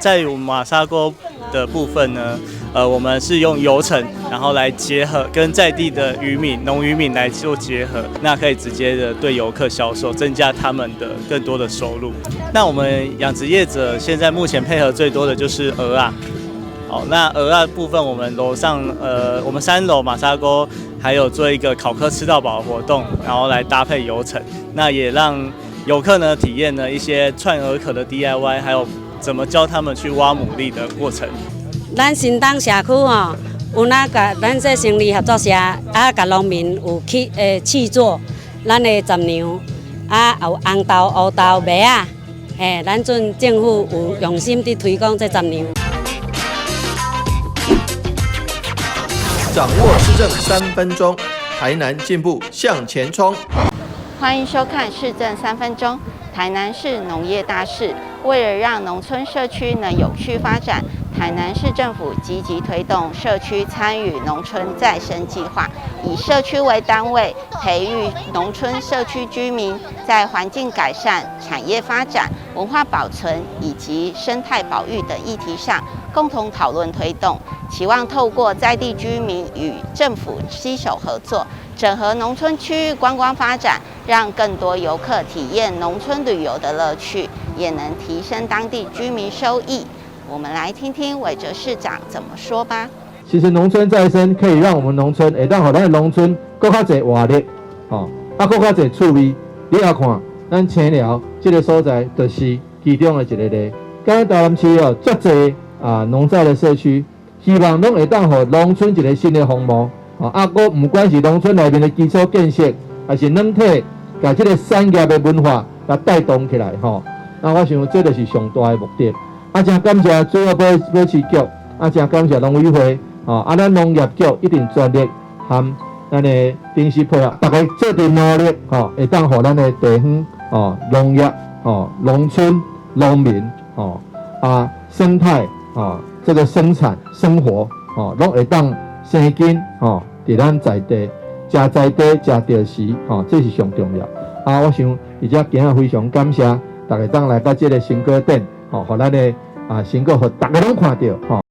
在我们马沙沟的部分呢，我们是用游程，然后来结合跟在地的农渔民来做结合，那可以直接的对游客销售，增加他们的更多的收入。那我们养殖业者现在目前配合最多的就是鹅啊。好，那鹅啊部分，我们楼上我们3楼马沙沟还有做一个烤客吃到饱的活动，然后来搭配游程，那也让游客呢体验了一些串鹅壳的 DIY， 还有怎么教他们去挖牡蛎的过程。咱新东社区吼，有那个咱这生理合作社甲农民有试做咱的杂粮，有红豆、乌豆、麦啊，咱阵政府有用心地推广这杂粮。掌握市政3分钟，台南进步向前冲。欢迎收看《市政3分钟》。台南市农业大事，为了让农村社区能有序发展，台南市政府积极推动社区参与农村再生计划，以社区为单位，培育农村社区居民在环境改善、产业发展、文化保存以及生态保育等议题上共同讨论推动，期望透过在地居民与政府携手合作，整合农村区域观光发展，让更多游客体验农村旅游的乐趣，也能提升当地居民收益。我们来听听韦哲市长怎么说吧。其实农村再生可以让我们农村，会当让咱的农村更加侪活力，更加侪趣味。你也看，咱青寮这个所在，就是其中的一个例。刚刚台南市足侪农再的社区，希望拢会当让农村一个新的项目。搁不管是农村内面的基础建设，还是软体，把这个产业的文化来带动起来那我想这就是上大的目的。真感谢主要保持局，真感谢农委会，咱农业局一定全力和咱的平时配合，大家做点努力，会当让咱的地方，农业，农村农民，生态，这个生产生活，拢会当生根，伫咱在地，食在地，食着时，这是上重要。我想而且今日非常感谢大家当来到这个新歌店，互咱的新歌，互大家拢看到。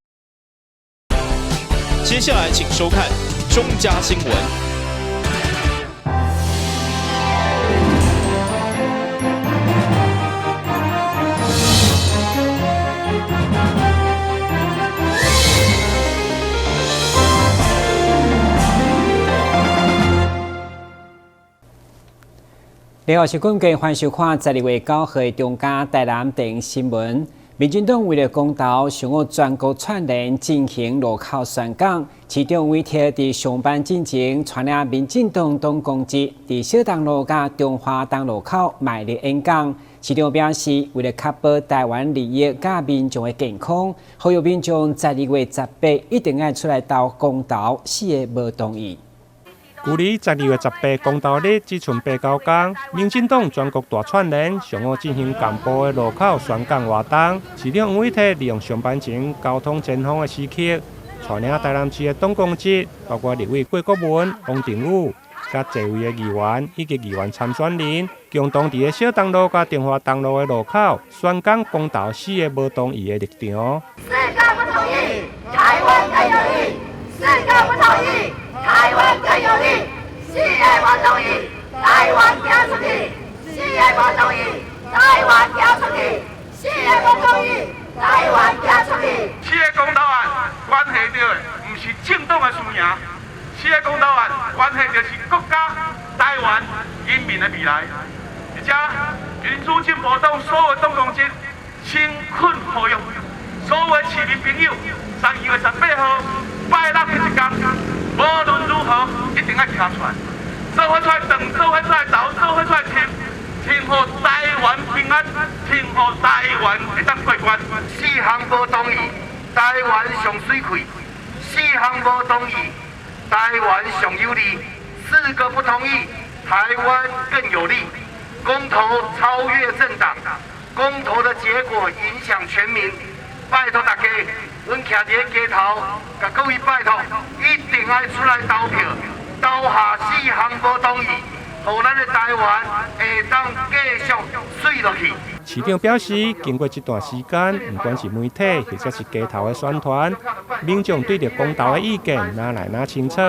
接下来请收看中嘉新闻。你好，是观众，欢迎收看12月9号的中嘉台南电新闻。民进党为了公投，想要全国串联进行路口宣讲，其中委贴伫上班进前传了民进党党公职伫小东路甲中华东路口卖力演讲，其中表示为了确保台湾利益甲民众的健康，呼吁民众12月18一定要出来投公投，死的无同意。距离12月18公投日只剩8、9天，民进党全国大串联，想要进行干部的路口宣讲活动。市长委托利用上班前交通前方的时刻，带领台南市的党公职，包括立委郭国文、王定宇，甲侪位的议员以及议员参选人，共同伫个小东路甲中华东路的路口宣讲公投死的无同意的立场。四个不同意，台湾更有利；四个不同意。台湾更有利，四个不同意，台湾行出去；四个不同意，台湾行出去；四个不同意，台湾行出去。四个公投案关系到的不是政党的输赢，四个公投案关系到是国家、台湾人民的未来。而且，民主进步党所有党公职辛苦呼吁，所有市民朋友，12月18号拜六的一天。无论如何，一定要站出来，做伙出来动，做伙出来投，做伙出来听，听好台湾平安，听好台湾会当过关。四项无同意，台湾上水气；四项无同意，台湾上有利；四个不同意，台湾更有利。公投超越政党，公投的结果影响全民。拜托大家，阮徛伫街头，甲各位拜托，一定要出来投票，投下4项无同意，互咱的台湾会当继续水落去。市长表示，经过这段时间，不管是媒体或者是街头的宣传，民众对着公投的意见哪来哪清楚。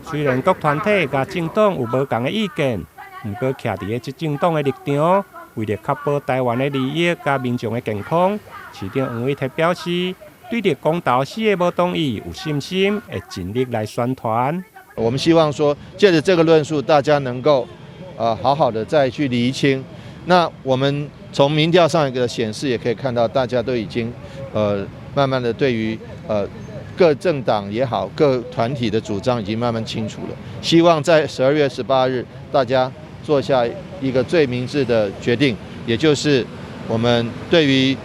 虽然各团体甲政党有无同的意见，不过徛伫个执政党的立场，为了确保台湾的利益甲民众的健康，市长黄伟哲表示，对着公投4个无同意有信心，会尽力来宣传。我们希望说，借着这个论述，大家能够好好的再去厘清。那我们从民调上一个显示也可以看到，大家都已经慢慢的对于各政党也好，各团体的主张已经慢慢清楚了。希望在12月18日，大家做下一个最明智的决定，也就是我们对于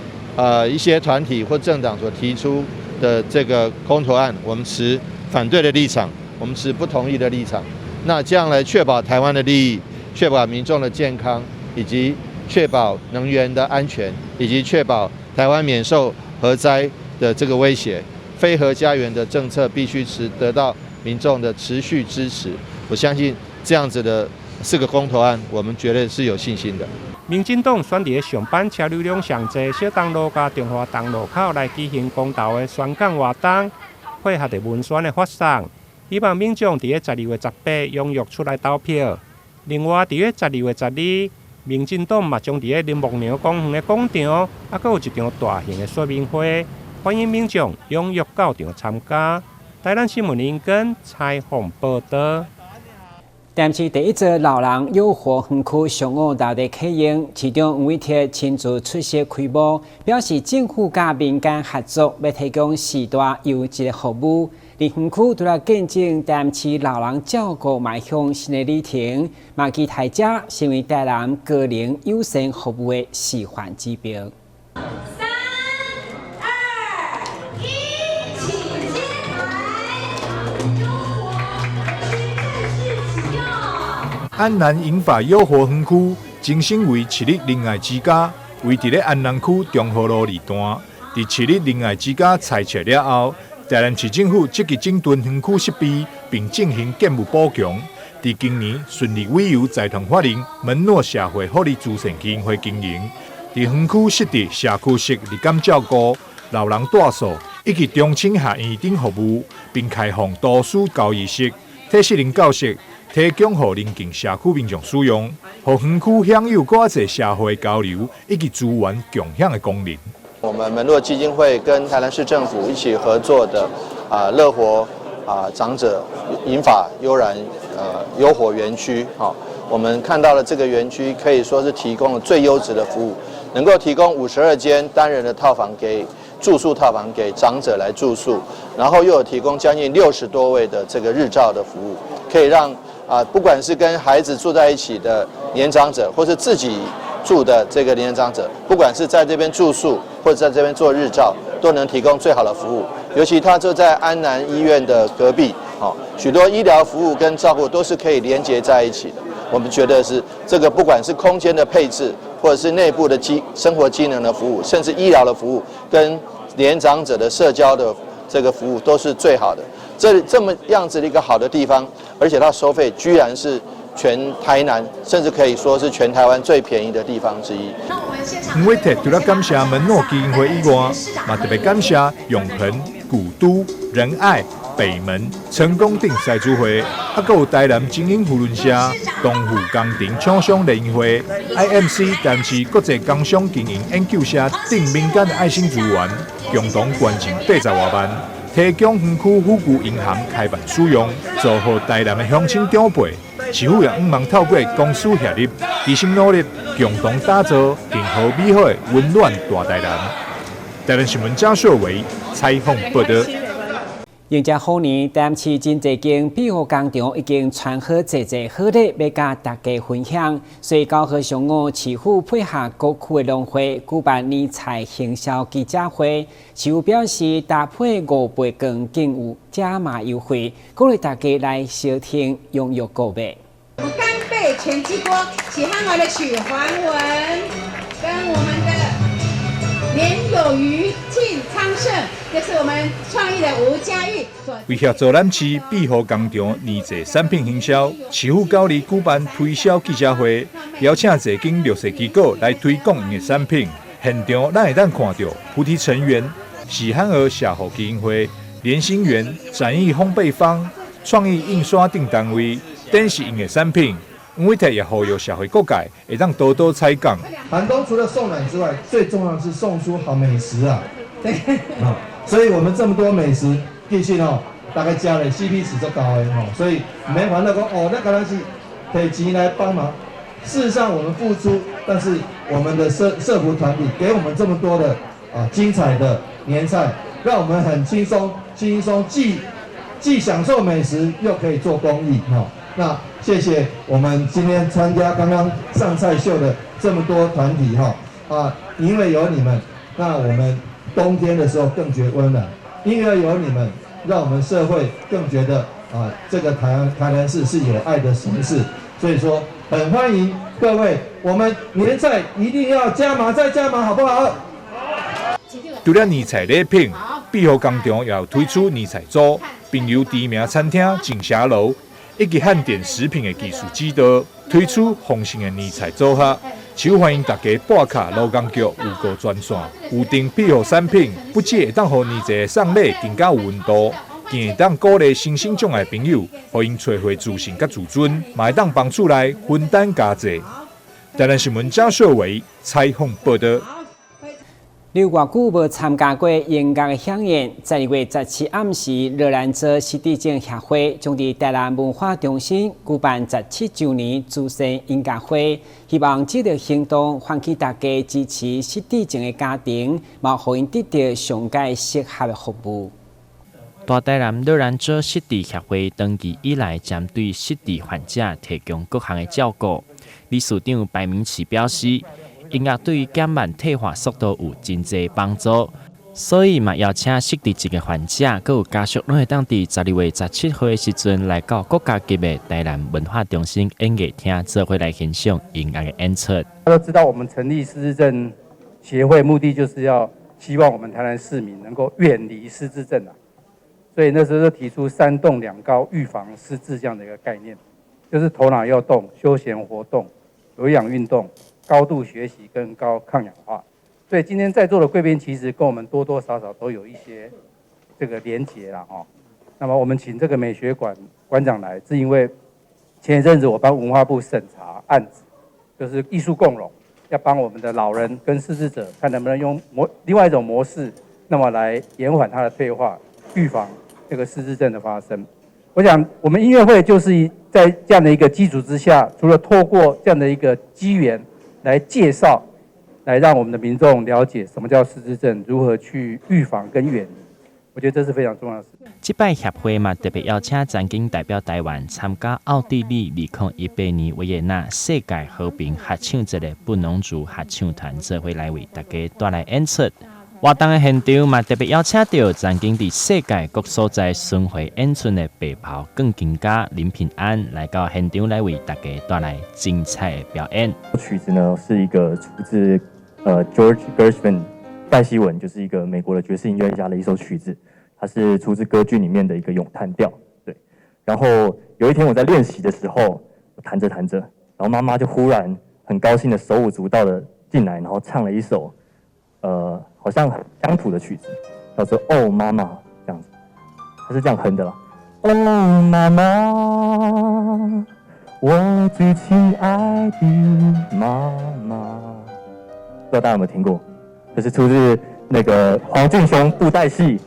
一些团体或政党所提出的这个公投案，我们持反对的立场，我们持不同意的立场。那这样来确保台湾的利益，确保民众的健康，以及确保能源的安全，以及确保台湾免受核灾的这个威胁。非核家园的政策必须得到民众的持续支持。我相信这样子的4个公投案，我们绝对是有信心的。民进党选伫上班车流量上济小东路甲中华东路口来举行公投的宣讲活动，配合着文宣的发送，希望民众伫12月18踊跃出来投票。另外，伫12月12日，民进党嘛将伫林木娘公园的广场，还有一场大型的说明会。欢迎民众踊跃到场参加。台南新闻林根采访报道。台市第一座老人幼活园区上午大地启用，市长黄伟哲亲自出席开幕，表示政府甲民间合作，要提供时代优质服务。而园区除了见证台市老人照顾迈向新的里程，嘛期待者成为台南个人优先服务的示范指标。安南银发幼活园区精心为7日仁爱之家，位伫咧安南区中和路2段。伫7日仁爱之家拆卸了后，台南市政府积极整顿园区设备，并进行建物补强。伫今年顺利委由财团法人门诺社会福利慈善基金会经营。伫园区设置社区式日间照顾、老人住宿以及中青下院等服务，并开放都市教育室、体适能教室。提供予邻近社区民众使用，予园区享有更多社会交流以及资源共享的功能。我们门诺基金会跟台南市政府一起合作的乐活长者银发悠然优活园区，我们看到了这个园区可以说是提供了最优质的服务，能够提供52间单人的套房给住宿套房给长者来住宿，然后又有提供将近60多位的这个日照的服务，可以让不管是跟孩子住在一起的年长者，或是自己住的这个年长者，不管是在这边住宿或者在这边做日照，都能提供最好的服务。尤其它就在安南医院的隔壁，许多医疗服务跟照顾都是可以连结在一起的。我们觉得是这个，不管是空间的配置，或者是内部的生活机能的服务，甚至医疗的服务，跟年长者的社交的这个服务都是最好的。这么样子的一个好的地方，而且它收费居然是全台南，甚至可以说是全台湾最便宜的地方之一。黄伟哲除了感谢门诺基金会以外，嘛特别感谢永恒、古都、仁爱、北门、成功等赛主会，还有台南精英扶轮社、东湖工程厂商联谊会、IMC 台市国际工商经营研究社等民间的爱心资源，共同捐赠80多万。提供园区富古银行开办使用，做好台南的乡亲长辈。市府也希望透过公私协力，齐心努力，共同打造更好美好的温暖大台南。台南新闻张秀伟采访报道。迎接虎年，台南市真侪间庇护工厂已经传好侪好礼，要甲大家分享。所以9号上午，市府配合各区的农会举办年菜行销记者会，市府表示搭配5倍更更有加码优惠，鼓励大家来收听踊跃购买。干贝全鸡锅，喜欢我的许环文，跟我们的年有余庆昌盛。就是我们创意的吴佳玉。为协助咱市庇护工厂年节产品行销，市府9日举办推销记者会，邀请侪间绿色机构来推广因的产品。现场咱会当看到菩提成员、喜憨儿社福基金会、联心园、展艺烘焙坊、创意印刷等单位展示因的产品。黄伟泰也呼吁社会各界会当多多采购。寒冬除了送暖之外，最重要的是送出好美食啊！对，所以我们这么多美食，其实大概加了 CP 值就高的所以没烦恼说那可能是可以钱来帮忙。事实上我们付出，但是我们的社福团体给我们这么多的精彩的年菜，让我们很轻松，既享受美食又可以做公益那谢谢我们今天参加刚刚上菜秀的这么多团体因为有你们，那我们冬天的时候更觉温暖，因为有你们，让我们社会更觉得这个台南市是有爱的城市，所以说很欢迎各位，我们年菜一定要加码再加码，好不好？除了年菜礼品，庇护工厂也有推出年菜组，并由知名餐厅锦霞楼以及汉典食品的技术指导，推出丰盛的年菜组合。市府欢迎大家拨卡劳工局有个专线，有订庇护产品，不只会当予年节送礼更加有温度，更会当鼓励身心障碍朋友，互因找回自信甲自尊，嘛会当帮助来分担家计。台南新闻张硕伟采访报道。你有偌久无参加过音乐的响宴？在2月17暗时，热兰州失智症协会将伫台南文化中心举办17周年主声音乐会，希望这个行动唤起大家支持失智症的家庭，嘛互因得到上界适合的服务。大台南热兰州失智协会长期以来针对失智患者提供各项的照顾。理事长白明启表示，音乐对于减慢退化速度有真侪帮助，所以嘛邀请失智症的患者，佮有家属拢会当伫12月17号的时阵来到国家级的台南文化中心音乐厅，做伙来欣赏音乐的演出。大家都知道，我们成立失智症协会，目的就是要希望我们台南市民能够远离失智症所以那时候就提出3动2高预防失智这样的一个概念，就是头脑要动、休闲活动、有氧运动、高度学习跟高抗氧化。所以今天在座的贵宾其实跟我们多多少少都有一些这个连结啦那么我们请这个美学馆馆长来，是因为前一阵子我帮文化部审查案子，就是艺术共融，要帮我们的老人跟失智者看能不能用另外一种模式，那么来延缓他的退化，预防这个失智症的发生。我想我们音乐会就是在这样的一个基础之下，除了透过这样的一个机缘来介绍，来让我们的民众了解什么叫失智症，如何去预防跟远离，我觉得这是非常重要的事。这摆协会嘛特别邀请曾经代表台湾参加奥地利2018年维也纳世界和平合唱节的布农族合唱团做伙来为大家带来演出。活动的现场嘛特别邀请到曾经伫世界各所在巡回演出的白袍更更加林平安来到现场来为大家带来精彩的表演。曲子呢是一个出自George Gershwin 戴希文，就是一个美国的爵士音乐家的一首曲子，它是出自歌剧里面的一个咏叹调。对，然后有一天我在练习的时候，我弹着弹着，然后妈妈就忽然很高兴的手舞足蹈的进来，然后唱了一首好像很乡土的曲子，叫做《哦妈妈》这样子，它是这样哼的啦。哦妈妈，我最亲爱的妈妈，不知道大家有没有听过？这是出自那个黄俊雄布袋戏，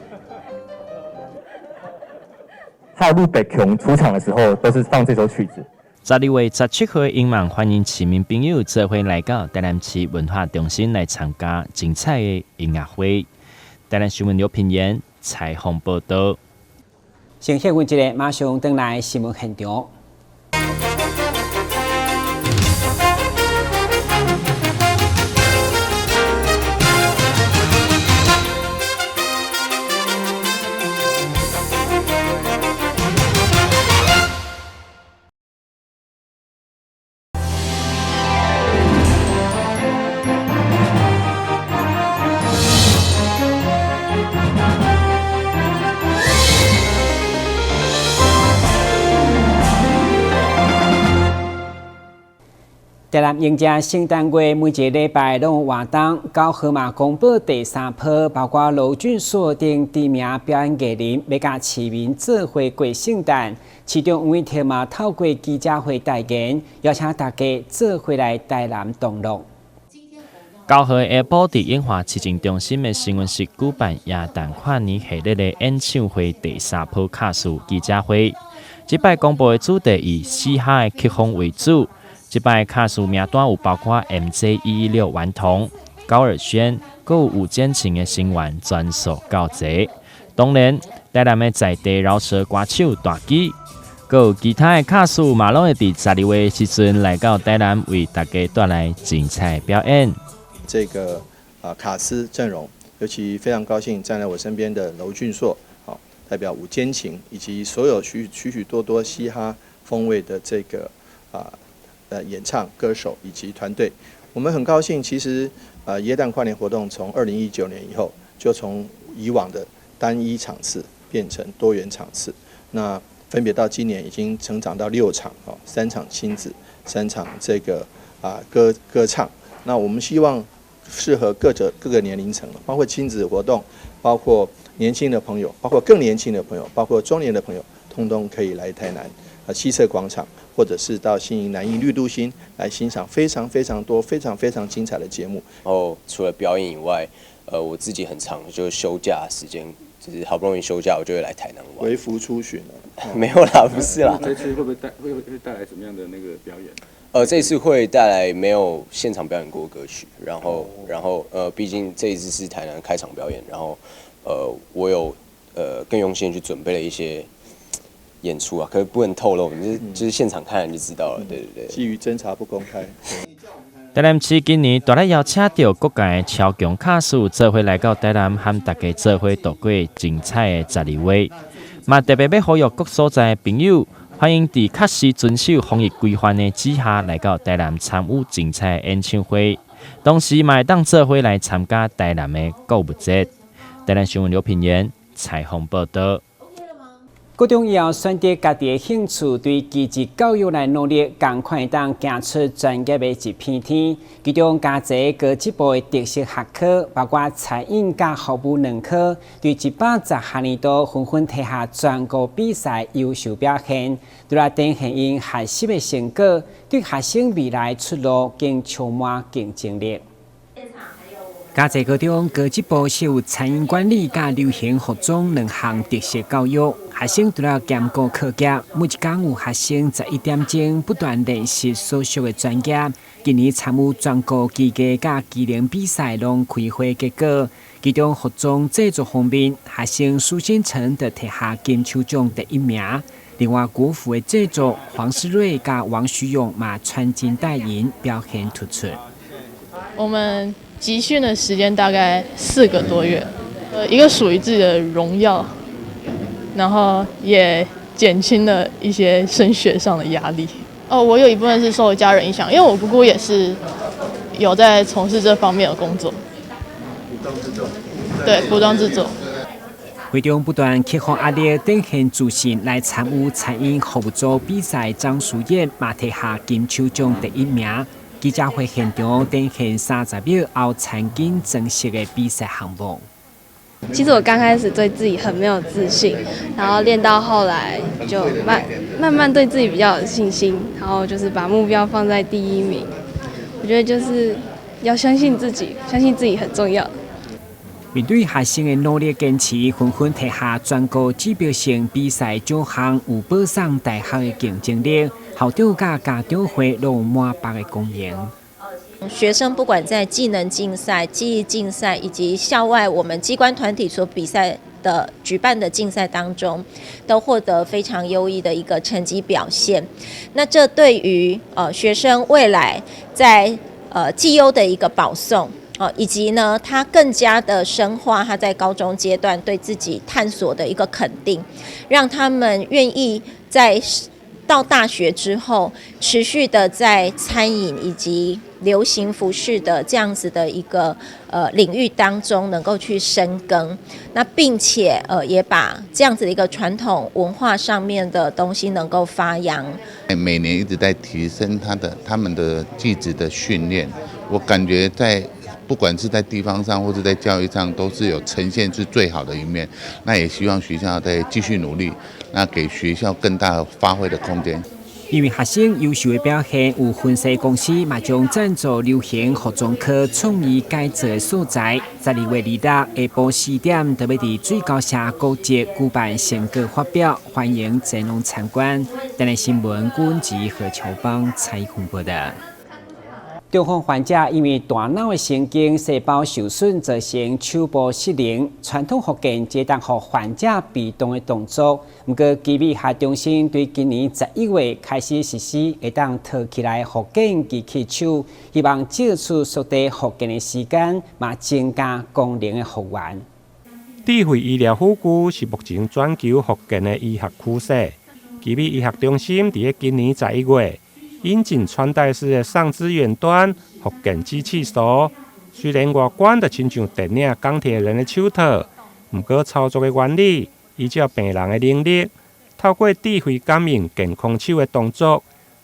还有陆北琼出场的时候，都是放这首曲子。12月17号的音乐欢迎市民朋友做伙来到台南市文化中心来参加精彩的音乐会。台南新闻刘品言采访报道。先歇阮一个，马上回来新闻现场。台南迎接圣诞月，每一个礼拜拢有活动。到河马公布第3波，包括卢俊硕等知名表演艺人，要甲市民做伙过圣诞。市长吴惠嘛透过记者会代言，邀请大家做伙来台南同乐。9号下晡伫映华市政中心的新闻室举办耶诞跨年系列的演唱会第3波卡数记者会。这摆公布的主题以嘻哈的曲风为主。这摆卡数名单有包括 MJ116 顽童、高尔宣，阁有吴建琴的新玩专属到齐。当然，台南的在地饶舌歌手大基，阁有其他的卡数嘛，拢会伫12月时阵来到台南为大家带来精彩表演。这个卡司阵容，尤其非常高兴站在我身边的娄俊硕，代表吴坚情以及所有许多多嘻哈风味的这个演唱歌手以及团队，我们很高兴。其实耶诞跨年活动从2019年以后，就从以往的单一场次变成多元场次，那分别到今年已经成长到6场，3场亲子，3场这个歌唱。那我们希望适合各个年龄层，包括亲子活动，包括年轻的朋友，包括更年轻的朋友，包括中年的朋友，通通可以来台南西侧广场，或者是到新营南营绿都新来欣赏非常多、非常精彩的节目。然后除了表演以外，我自己很长就是休假时间，就是好不容易休假，我就会来台南玩。微服出巡了？没有啦，不是啦。这次会带来什么样的那个表演？这次会带来没有现场表演过的歌曲，然后毕竟这一次是台南开场表演，然后我有更用心去准备了一些演出啊，可是不能透露，就是现场看就知道了。对。基于侦查不公开。台南市今年大力邀请到各界的超强卡数做伙来到台南，和大家做伙度过精彩的12月，嘛特别要呼吁各所在的朋友。欢迎伫确实遵守防疫规范的之下，来到台南参与精彩的演唱会，同时嘛会当做伙来参加台南的购物节。台南新闻刘品言采访报道。各中要选择家己的兴趣，对积极教育来努力，共款当行出专业的一片天。其中加侪高级部的特色学科，包括餐饮甲服务2科，对110学年度纷纷摕下全国比赛优秀表现，除了展现因学习的成果，对学生未来出路更充满竞争力。嘉义高中高级部是有餐饮管理甲流行服装2项特色教育，学生除了兼顾课业，每一天有学生11点钟不断练习所属的专业。今年参与全国技艺甲技能比赛，拢开花结果。其中服装制作方面，学生苏新成就摕下金球奖第1名。另外，国服的制作，黄世瑞甲王徐勇嘛穿金戴银，表现突出。我们集训的时间大概4个多月，一个属于自己的荣耀，然后也减轻了一些升学上的压力。我有一部分是受家人影响，因为我姑姑也是有在从事这方面的工作。服装制作。对，服装制作。会中不断克服压力，展现自信来参与餐饮服务组比赛。张淑燕嘛摕下金球奖第1名。记者会现场展现30秒后餐巾正式的比赛项目。其实我刚开始对自己很没有自信，然后练到后来就慢慢对自己比较有信心，然后就是把目标放在第1名。我觉得就是要相信自己，相信自己很重要。面对学生的努力坚持，纷纷摕下全国指标性比赛奖项，有保送大学的竞争力。校长甲家长会都有满百的公演。学生不管在技能竞赛、技艺竞赛以及校外我们机关团体所比赛的举办的竞赛当中，都获得非常优异的一个成绩表现。那这对于学生未来在绩优的一个保送。以及呢，他更加的深化他在高中阶段对自己探索的一个肯定，让他们愿意在到大学之后持续的在餐饮以及流行服饰的这样子的一个领域当中能够去深耕，那并且也把这样子的一个传统文化上面的东西能够发扬。每年一直在提升他们的技职的训练，我感觉不管是在地方上或者在教育上，都是有呈现是最好的一面。那也希望学校再继续努力，那给学校更大的发挥的空间。因为学生优秀的表现，有分析公司嘛将赞助流行服装科创意改造的素材。12月2日下晡4點，特別伫水高社國節舉辦成果發表，歡迎前往參觀。台南新聞阮及何秋芳採訪報道。中風患者因為大腦的神經細胞受損，造成手部失靈。傳統福建只當予患者被動的動作，不過基美學中心對今年11月開始實施，會當套起來福建機器手，希望借此縮短福建的時間，嘛增加功能的復原。智慧醫療護具是目前全球福建的醫學趨勢。基美醫學中心喺今年11月。引進穿戴式的上肢遠端福建機器手，雖然外觀就親像電影鋼鐵人的手套，不過操作的原理依照病人的能力，透過智慧感應健康手的動作，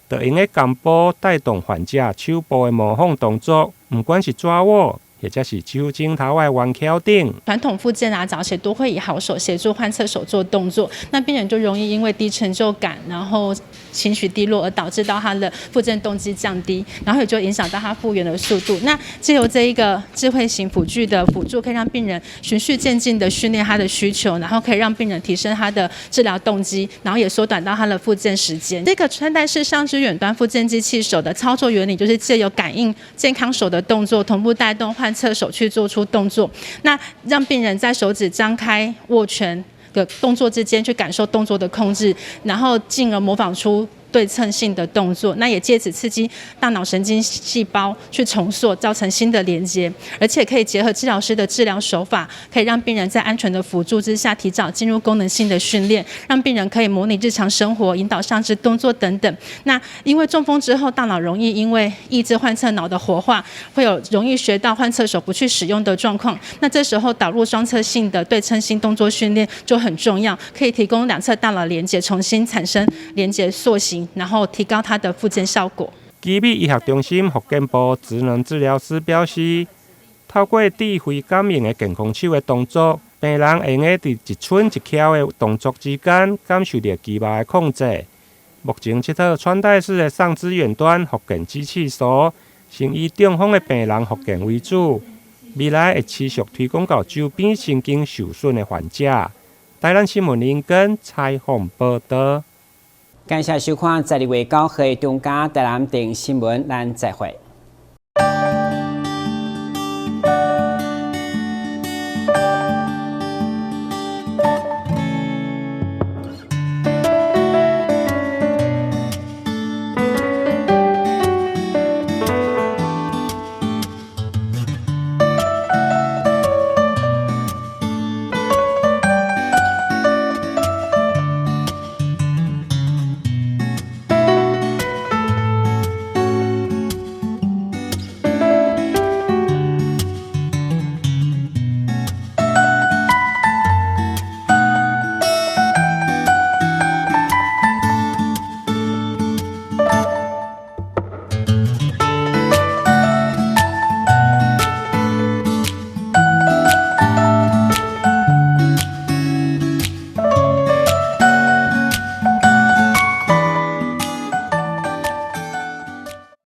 就用個感波帶動患者手部的模仿動作，不管是抓握。也就是手鏡頭的彎翹頂。傳統復健啊，早些都會以好手協助患側手做動作，那病人就容易因為低成就感，然後情緒低落，而導致到他的復健動機降低，然後也就影響到他復原的速度。那藉由這一個智慧型輔具的輔助，可以讓病人循序漸進的訓練他的需求，然後可以讓病人提升他的治療動機，然後也縮短到他的復健時間。這個穿戴式上肢遠端復健機器手的操作原理，就是藉由感應健康手的動作，同步帶動側手去做出動作，那讓病人在手指張開握拳的動作之間去感受動作的控制，然後進而模仿出對稱性的動作，那也借此刺激大腦神經細胞去重塑，造成新的連接，而且可以結合治療師的治療手法，可以讓病人在安全的輔助之下提早進入功能性的訓練，讓病人可以模擬日常生活，引導上肢動作等等。那因為中風之後，大腦容易因為抑制患側腦的活化，會有容易學到患側手不去使用的狀況。那這時候導入雙側性的對稱性動作訓練就很重要，可以提供兩側大腦連接重新產生連接塑形，然後提高它的復健效果。基美醫學中心復健部職能治療師表示，透過智慧感應的健康手的動作，病人會用在一寸一翹的動作之間，感受到肌肉的控制。目前這套穿戴式的上肢遠端復健機器手，先以中風的病人復健為主，未來會持續推廣到周邊神經受損的患者。台南新聞林根採訪報道。感謝收看12月9號中嘉台南電新聞，咱再會。